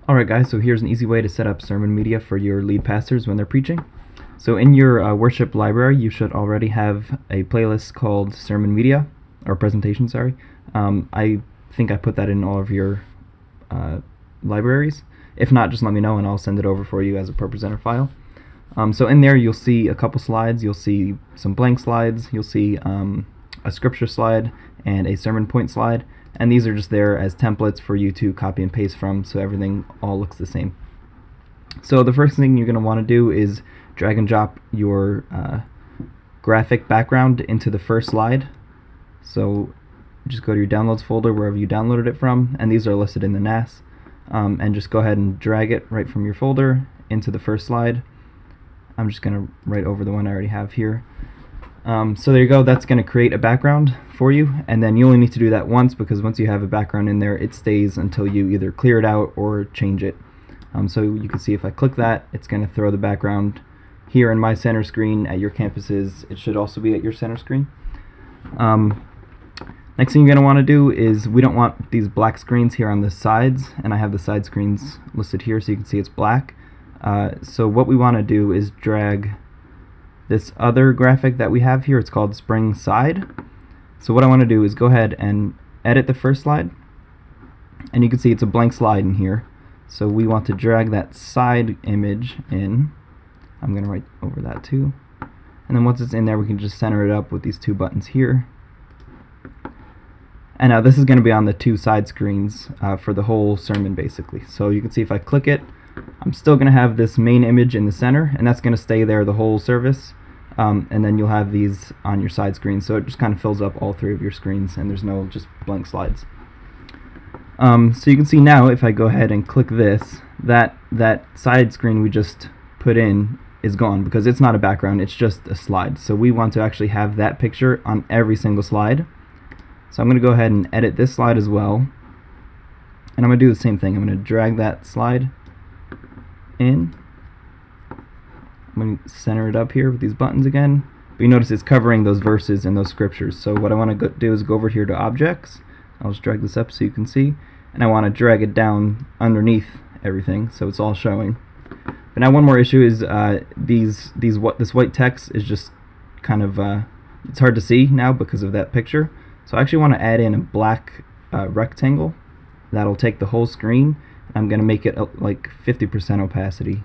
Alright guys, so here's an easy way to set up sermon media for your lead pastors when they're preaching. So in your worship library, you should already have a playlist called sermon media, or presentation, sorry. I think I put that in all of your libraries. If not, just let me know and I'll send it over for you as a ProPresenter file. So in there you'll see a couple slides, you'll see some blank slides, you'll see a scripture slide and a sermon point slide, and these are just there as templates for you to copy and paste from, so everything all looks the same. So the first thing you're going to want to do is drag and drop your graphic background into the first slide. So just go to your downloads folder wherever you downloaded it from, and these are listed in the NAS, and just go ahead and drag it right from your folder into the first slide. I'm just going to write over the one I already have here. So there you go, that's going to create a background for you, and then you only need to do that once, because once you have a background in there, it stays until you either clear it out or change it. So you can see if I click that, it's going to throw the background here in my center screen. At your campuses, it should also be at your center screen. Next thing you're going to want to do is, we don't want these black screens here on the sides, and I have the side screens listed here so you can see it's black. So what we want to do is drag this other graphic that we have here. It's called Spring Side. So what I want to do is go ahead and edit the first slide, and you can see it's a blank slide in here. So we want to drag that side image in. I'm going to write over that too. And then once it's in there, we can just center it up with these two buttons here. And now this is going to be on the two side screens for the whole sermon basically. So you can see if I click it, I'm still going to have this main image in the center, and that's going to stay there the whole service. And then you'll have these on your side screens, so it just kind of fills up all three of your screens, and there's no just blank slides. So you can see now, if I go ahead and click this, that side screen we just put in is gone, because it's not a background, it's just a slide. So we want to actually have that picture on every single slide. So I'm going to go ahead and edit this slide as well, and I'm going to do the same thing. I'm going to drag that slide in. I'm going to center it up here with these buttons again, but you notice it's covering those verses and those scriptures. So what I want to do is go over here to Objects. I'll just drag this up so you can see, and I want to drag it down underneath everything so it's all showing. But now one more issue is this white text is just kind of it's hard to see now because of that picture. So I actually want to add in a black rectangle that'll take the whole screen. I'm going to make it like 50% opacity.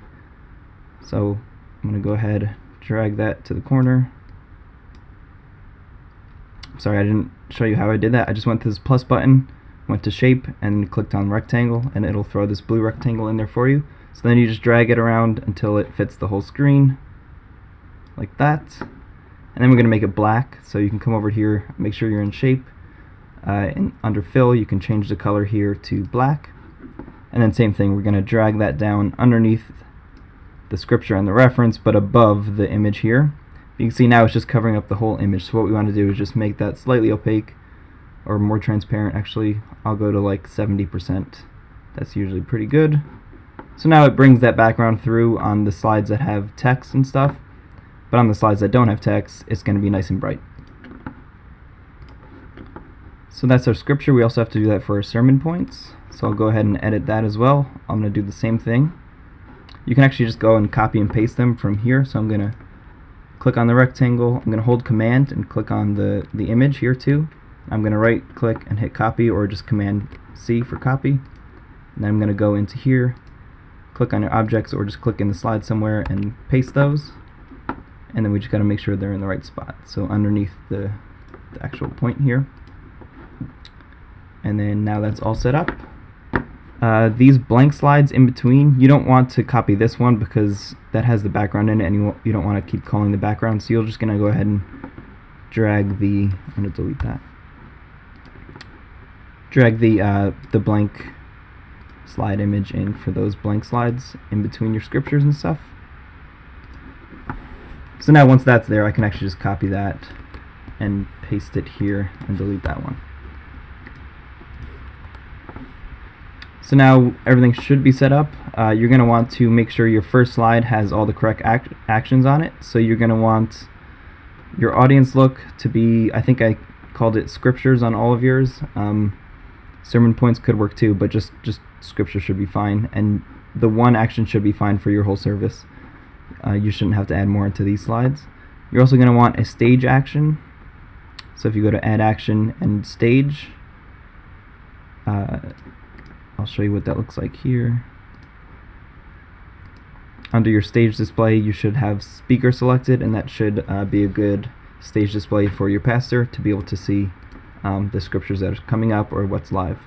So I'm going to go ahead, drag that to the corner. Sorry, I didn't show you how I did that. I just went to this plus button, went to shape, and clicked on rectangle, and it'll throw this blue rectangle in there for you. So then you just drag it around until it fits the whole screen, like that. And then we're going to make it black, so you can come over here, make sure you're in shape, and under fill you can change the color here to black. And then same thing, we're going to drag that down underneath the scripture and the reference, but above the image here. You can see now it's just covering up the whole image. So what we want to do is just make that slightly opaque, or more transparent actually. I'll go to like 70%. That's usually pretty good. So now it brings that background through on the slides that have text and stuff, but on the slides that don't have text, it's going to be nice and bright. So that's our scripture. We also have to do that for our sermon points. So I'll go ahead and edit that as well. I'm going to do the same thing. You can actually just go and copy and paste them from here. So I'm going to click on the rectangle. I'm going to hold Command and click on the image here too. I'm going to right click and hit copy, or just Command C for copy. And then I'm going to go into here, click on your objects, or just click in the slide somewhere and paste those. And then we just got to make sure they're in the right spot. So underneath the actual point here. And then now that's all set up. These blank slides in between, you don't want to copy this one because that has the background in it, and you don't want to keep calling the background, so you're just going to go ahead and drag the, I'm going to delete that, drag the blank slide image in for those blank slides in between your scriptures and stuff. So now once that's there, I can actually just copy that and paste it here and delete that one. So now everything should be set up. You're going to want to make sure your first slide has all the correct actions on it. So you're going to want your audience look to be, I think I called it scriptures on all of yours. Sermon points could work too, but just scripture should be fine, and the one action should be fine for your whole service. You shouldn't have to add more into these slides. You're also going to want a stage action. So if you go to add action and stage, I'll show you what that looks like here. Under your stage display, you should have speaker selected, and that should be a good stage display for your pastor to be able to see the scriptures that are coming up or what's live.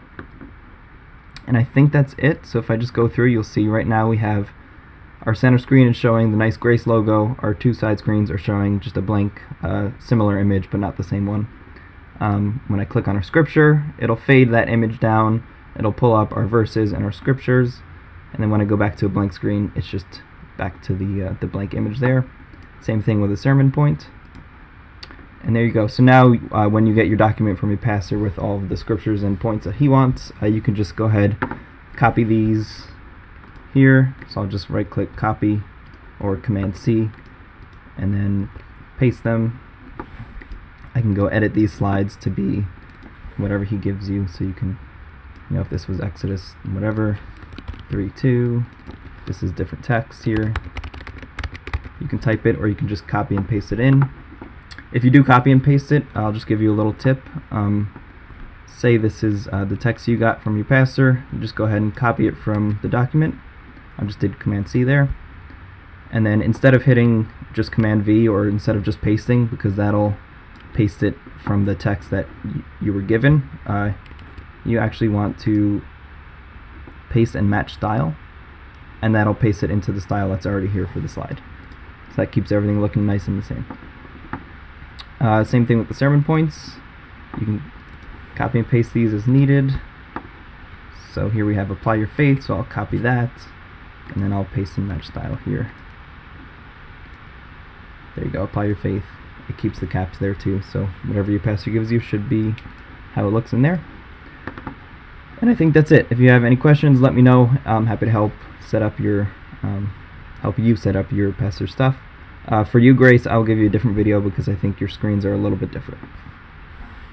And I think that's it. So if I just go through, you'll see right now we have our center screen is showing the nice Grace logo. Our two side screens are showing just a blank, similar image, but not the same one. When I click on our scripture, it'll fade that image down. It'll pull up our verses and our scriptures. And then when I go back to a blank screen, it's just back to the blank image there. Same thing with a sermon point. And there you go. So now when you get your document from your pastor with all of the scriptures and points that he wants, you can just go ahead, copy these here. So I'll just right click copy or Command C and then paste them. I can go edit these slides to be whatever he gives you, so you can, if this was Exodus whatever 3:2, this is different text here. You can type it or you can just copy and paste it in. If you do copy and paste it, I'll just give you a little tip. Say this is the text you got from your pastor. You just go ahead and copy it from the document. I just did Command C there. And then instead of hitting just Command V, or instead of just pasting, because that'll paste it from the text that you were given, you actually want to paste and match style, and that'll paste it into the style that's already here for the slide. So that keeps everything looking nice and the same. Same thing with the sermon points. You can copy and paste these as needed. So here we have apply your faith, so I'll copy that, and then I'll paste and match style here. There you go, apply your faith. It keeps the caps there too, so whatever your pastor gives you should be how it looks in there. And I think that's it. If you have any questions, let me know. I'm happy to help set up your help you set up your pastor stuff. For you, Grace, I'll give you a different video because I think your screens are a little bit different.